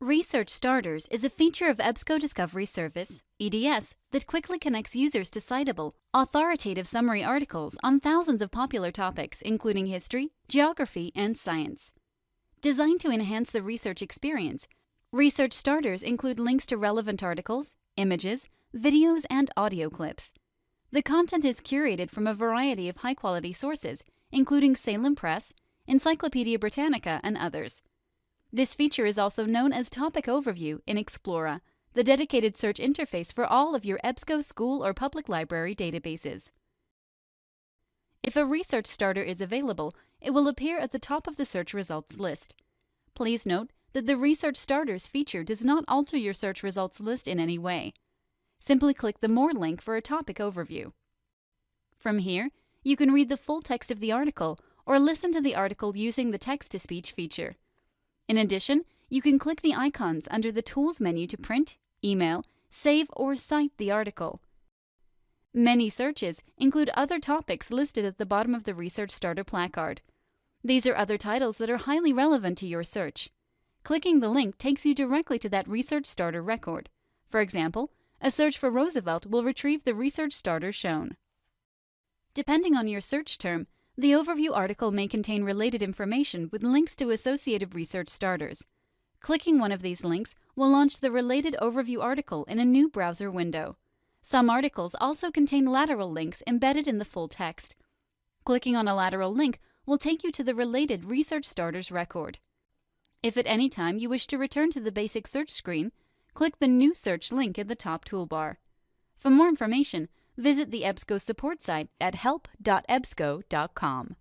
Research Starters is a feature of EBSCO Discovery Service, EDS, that quickly connects users to citable, authoritative summary articles on thousands of popular topics including history, geography, and science. Designed to enhance the research experience, Research Starters include links to relevant articles, images, videos, and audio clips. The content is curated from a variety of high-quality sources, including Salem Press, Encyclopedia Britannica, and others. This feature is also known as Topic Overview in Explora, the dedicated search interface for all of your EBSCO school or public library databases. If a research starter is available, it will appear at the top of the search results list. Please note that the Research Starters feature does not alter your search results list in any way. Simply click the More link for a topic overview. From here, you can read the full text of the article or listen to the article using the text-to-speech feature. In addition, you can click the icons under the Tools menu to print, email, save, or cite the article. Many searches include other topics listed at the bottom of the Research Starter placard. These are other titles that are highly relevant to your search. Clicking the link takes you directly to that Research Starter record. For example, a search for Roosevelt will retrieve the Research Starter shown. Depending on your search term, the overview article may contain related information with links to associated research starters. Clicking one of these links will launch the related overview article in a new browser window. Some articles also contain lateral links embedded in the full text. Clicking on a lateral link will take you to the related Research Starters record. If at any time you wish to return to the basic search screen, click the New Search link in the top toolbar. For more information, visit the EBSCO support site at help.ebsco.com.